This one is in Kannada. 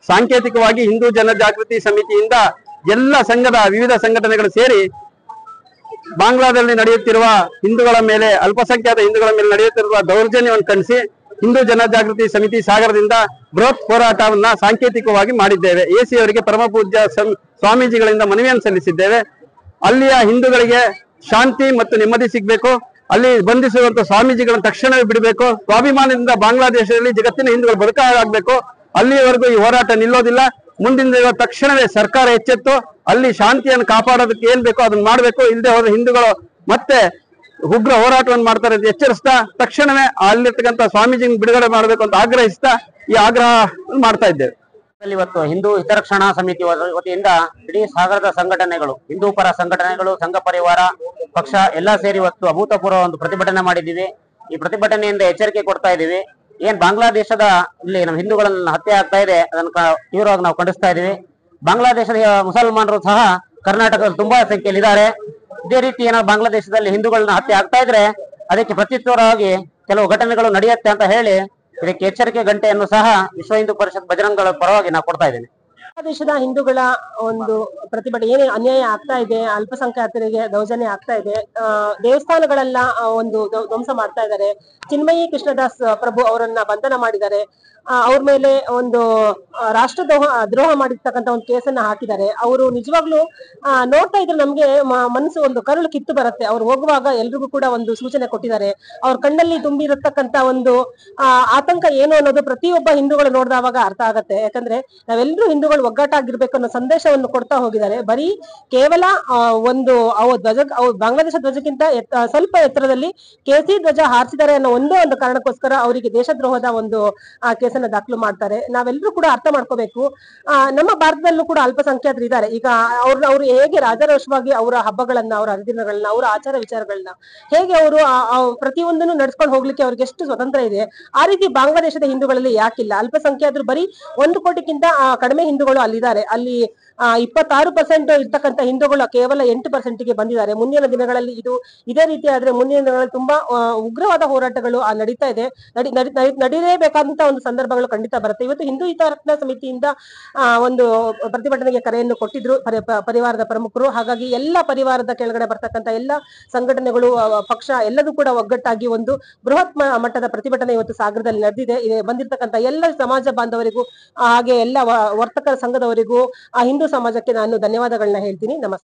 ಸಾಂಕೇತಿಕವಾಗಿ ಹಿಂದೂ ಜನಜಾಗೃತಿ ಸಮಿತಿಯಿಂದ ಎಲ್ಲ ಸಂಘದ ವಿವಿಧ ಸಂಘಟನೆಗಳು ಸೇರಿ ಬಾಂಗ್ಲಾದಲ್ಲಿ ನಡೆಯುತ್ತಿರುವ ಹಿಂದೂಗಳ ಮೇಲೆ, ಅಲ್ಪಸಂಖ್ಯಾತ ಹಿಂದೂಗಳ ಮೇಲೆ ನಡೆಯುತ್ತಿರುವ ದೌರ್ಜನ್ಯವನ್ನು ಖಂಡಿಸಿ ಹಿಂದೂ ಜನಜಾಗೃತಿ ಸಮಿತಿ ಸಾಗರದಿಂದ ಬೃಹತ್ ಹೋರಾಟವನ್ನ ಸಾಂಕೇತಿಕವಾಗಿ ಮಾಡಿದ್ದೇವೆ. ಎಸಿ ಅವರಿಗೆ ಪರಮ ಪೂಜ್ಯ ಸ್ವಾಮೀಜಿಗಳಿಂದ ಮನವಿಯನ್ನು ಸಲ್ಲಿಸಿದ್ದೇವೆ. ಅಲ್ಲಿಯ ಹಿಂದೂಗಳಿಗೆ ಶಾಂತಿ ಮತ್ತು ನೆಮ್ಮದಿ ಸಿಗಬೇಕು, ಅಲ್ಲಿ ಬಂಧಿಸುವಂತ ಸ್ವಾಮೀಜಿಗಳನ್ನು ತಕ್ಷಣವೇ ಬಿಡಬೇಕು, ಸ್ವಾಭಿಮಾನದಿಂದ ಬಾಂಗ್ಲಾದೇಶದಲ್ಲಿ ಜಗತ್ತಿನ ಹಿಂದೂಗಳು ಬದುಕಾಗಬೇಕು. ಅಲ್ಲಿಯವರೆಗೂ ಈ ಹೋರಾಟ ನಿಲ್ಲೋದಿಲ್ಲ. ಮುಂದಿನ ತಕ್ಷಣವೇ ಸರ್ಕಾರ ಎಚ್ಚೆತ್ತು ಅಲ್ಲಿ ಶಾಂತಿಯನ್ನು ಕಾಪಾಡೋದಕ್ಕೆ ಏನ್ ಬೇಕೋ ಅದನ್ನ ಮಾಡಬೇಕು. ಇಲ್ಲದೆ ಹೋದ್ರೆ ಹಿಂದೂಗಳು ಮತ್ತೆ ಉಗ್ರ ಹೋರಾಟವನ್ನು ಮಾಡ್ತಾರೆ ಅಂತ ಎಚ್ಚರಿಸ್ತಾ ತಕ್ಷಣವೇ ಅಲ್ಲಿರ್ತಕ್ಕಂಥ ಸ್ವಾಮೀಜಿ ಬಿಡುಗಡೆ ಮಾಡಬೇಕು ಅಂತ ಆಗ್ರಹಿಸ್ತಾ ಈ ಆಗ್ರಹ ಮಾಡ್ತಾ ಇದ್ದೇವೆ. ಇವತ್ತು ಹಿಂದೂ ಹಿತರಕ್ಷಣಾ ಸಮಿತಿ ವತಿಯಿಂದ ಇಡೀ ಸಾಗರದ ಸಂಘಟನೆಗಳು, ಹಿಂದೂ ಪರ ಸಂಘಟನೆಗಳು, ಸಂಘ ಪರಿವಾರ ಪಕ್ಷ ಎಲ್ಲ ಸೇರಿ ಇವತ್ತು ಅಭೂತಪೂರ್ವ ಒಂದು ಪ್ರತಿಭಟನೆ ಮಾಡಿದ್ದೀವಿ. ಈ ಪ್ರತಿಭಟನೆಯಿಂದ ಎಚ್ಚರಿಕೆ ಕೊಡ್ತಾ ಇದ್ದೀವಿ. ಏನ್ ಬಾಂಗ್ಲಾದೇಶದ ಇಲ್ಲಿ ನಮ್ಮ ಹಿಂದೂಗಳನ್ನ ಹತ್ಯೆ ಆಗ್ತಾ ಇದೆ ಅದನ್ನ ತೀವ್ರವಾಗಿ ನಾವು ಖಂಡಿಸ್ತಾ ಇದೀವಿ. ಬಾಂಗ್ಲಾದೇಶದ ಮುಸಲ್ಮಾನರು ಸಹ ಕರ್ನಾಟಕದಲ್ಲಿ ತುಂಬಾ ಸಂಖ್ಯೆಯಲ್ಲಿ ಇದ್ದಾರೆ. ಇದೇ ರೀತಿ ಏನಾದ್ರು ಬಾಂಗ್ಲಾದೇಶದಲ್ಲಿ ಹಿಂದೂಗಳನ್ನ ಹತ್ಯೆ ಆಗ್ತಾ ಇದ್ರೆ ಅದಕ್ಕೆ ಪ್ರತ್ಯುತ್ತರವಾಗಿ ಕೆಲವು ಘಟನೆಗಳು ನಡೆಯುತ್ತೆ ಅಂತ ಹೇಳಿ ಇದಕ್ಕೆ ಎಚ್ಚರಿಕೆ ಗಂಟೆಯನ್ನು ಸಹ ವಿಶ್ವ ಹಿಂದೂ ಪರಿಷತ್ ಬಜರಂಗಗಳ ಪರವಾಗಿ ನಾವು ಕೊಡ್ತಾ ಇದ್ದೇನೆ. ದೇಶದ ಹಿಂದೂಗಳ ಒಂದು ಪ್ರತಿಭಟನೆ ಏನೇ ಅನ್ಯಾಯ ಆಗ್ತಾ ಇದೆ, ಅಲ್ಪಸಂಖ್ಯಾತರಿಗೆ ದೌರ್ಜನ್ಯ ಆಗ್ತಾ ಇದೆ, ದೇವಸ್ಥಾನಗಳೆಲ್ಲ ಒಂದು ಧ್ವಂಸ ಮಾಡ್ತಾ ಇದ್ದಾರೆ. ಚಿನ್ಮಯಿ ಕೃಷ್ಣದಾಸ್ ಪ್ರಭು ಅವರನ್ನ ಬಂಧನ ಮಾಡಿದ್ದಾರೆ. ಅವ್ರ ಮೇಲೆ ಒಂದು ರಾಷ್ಟ್ರ ದ್ರೋಹ ಮಾಡಿರ್ತಕ್ಕಂಥ ಒಂದು ಕೇಸನ್ನ ಹಾಕಿದ್ದಾರೆ. ಅವರು ನಿಜವಾಗ್ಲೂ ನೋಡ್ತಾ ಇದ್ರೆ ನಮ್ಗೆ ಮನಸ್ಸು ಒಂದು ಕರುಳು ಕಿತ್ತು ಬರುತ್ತೆ. ಅವ್ರು ಹೋಗುವಾಗ ಎಲ್ರಿಗೂ ಕೂಡ ಒಂದು ಸೂಚನೆ ಕೊಟ್ಟಿದ್ದಾರೆ. ಅವ್ರ ಕಣ್ಣಲ್ಲಿ ತುಂಬಿರತಕ್ಕಂತ ಒಂದು ಆತಂಕ ಏನು ಅನ್ನೋದು ಪ್ರತಿಯೊಬ್ಬ ಹಿಂದೂಗಳು ನೋಡಿದವಾಗ ಅರ್ಥ ಆಗತ್ತೆ. ಯಾಕಂದ್ರೆ ನಾವೆಲ್ಲರೂ ಹಿಂದೂಗಳು ಒಗ್ಗಟ್ಟಾಗಿರ್ಬೇಕು ಅನ್ನೋ ಸಂದೇಶವನ್ನು ಕೊಡ್ತಾ ಹೋಗಿದ್ದಾರೆ. ಬರೀ ಕೇವಲ ಒಂದು ಬಾಂಗ್ಲಾದೇಶ ಧ್ವಜಕ್ಕಿಂತ ಸ್ವಲ್ಪ ಎತ್ತರದಲ್ಲಿ ಕೇಸರಿ ಧ್ವಜ ಹಾರಿಸಿದ್ದಾರೆ ಅನ್ನೋ ಒಂದೇ ಒಂದು ಕಾರಣಕ್ಕೋಸ್ಕರ ಅವರಿಗೆ ದೇಶದ್ರೋಹದ ಒಂದು ಕೇಸನ್ನ ದಾಖಲು ಮಾಡ್ತಾರೆ. ನಾವೆಲ್ಲರೂ ಕೂಡ ಅರ್ಥ ಮಾಡ್ಕೋಬೇಕು. ನಮ್ಮ ಭಾರತದಲ್ಲೂ ಕೂಡ ಅಲ್ಪಸಂಖ್ಯಾತರು ಇದ್ದಾರೆ. ಈಗ ಅವ್ರು ಹೇಗೆ ರಾಜಾರೋಷವಾಗಿ ಅವರ ಹಬ್ಬಗಳನ್ನ, ಅವರ ಹರಿದಿನಗಳನ್ನ, ಅವರ ಆಚಾರ ವಿಚಾರಗಳನ್ನ ಹೇಗೆ ಅವರು ಪ್ರತಿಯೊಂದನ್ನು ನಡ್ಸ್ಕೊಂಡು ಹೋಗ್ಲಿಕ್ಕೆ ಅವ್ರಿಗೆ ಎಷ್ಟು ಸ್ವತಂತ್ರ ಇದೆ, ಆ ರೀತಿ ಬಾಂಗ್ಲಾದೇಶದ ಹಿಂದೂಗಳಲ್ಲಿ ಯಾಕಿಲ್ಲ? ಅಲ್ಪಸಂಖ್ಯಾತರು ಬರೀ 1 ಕೋಟಿಗಿಂತ ಕಡಿಮೆ ಹಿಂದೂಗಳು ಅಲ್ಲಿದ್ದಾರೆ. ಅಲ್ಲಿ 26% ಇರ್ತಕ್ಕಂಥ ಹಿಂದೂಗಳು ಕೇವಲ 8%ಗೆ ಬಂದಿದ್ದಾರೆ. ಮುಂದಿನ ದಿನಗಳಲ್ಲಿ ಇದೇ ರೀತಿ ಆದ್ರೆ ಮುಂದಿನ ದಿನಗಳಲ್ಲಿ ತುಂಬಾ ಉಗ್ರವಾದ ಹೋರಾಟಗಳು ನಡೀತಾ ಇದೆ. ನಡೀಲೇಬೇಕಾದಂತ ಒಂದು ಸಂದರ್ಭಗಳು ಖಂಡಿತ ಬರುತ್ತೆ. ಇವತ್ತು ಹಿಂದೂ ಹಿತರಕ್ಷಣಾ ಸಮಿತಿಯಿಂದ ಒಂದು ಪ್ರತಿಭಟನೆಗೆ ಕರೆಯನ್ನು ಕೊಟ್ಟಿದ್ರು ಪರಿವಾರದ ಪ್ರಮುಖರು. ಹಾಗಾಗಿ ಎಲ್ಲ ಪರಿವಾರದ ಕೆಳಗಡೆ ಬರ್ತಕ್ಕಂಥ ಎಲ್ಲ ಸಂಘಟನೆಗಳು, ಪಕ್ಷ ಎಲ್ಲದೂ ಕೂಡ ಒಗ್ಗಟ್ಟಾಗಿ ಒಂದು ಬೃಹತ್ ಮಟ್ಟದ ಪ್ರತಿಭಟನೆ ಇವತ್ತು ಸಾಗರದಲ್ಲಿ ನಡೆದಿದೆ. ಬಂದಿರ್ತಕ್ಕಂಥ ಎಲ್ಲ ಸಮಾಜ ಬಾಂಧವರಿಗೂ ಹಾಗೆ ಎಲ್ಲ ವರ್ತಕರ ಸಂಘದವರಿಗೂ, ಆ ಹಿಂದೂ ಸಮಾಜಕ್ಕೆ ನಾನು ಧನ್ಯವಾದಗಳನ್ನ ಹೇಳ್ತೀನಿ. ನಮಸ್ತೆ.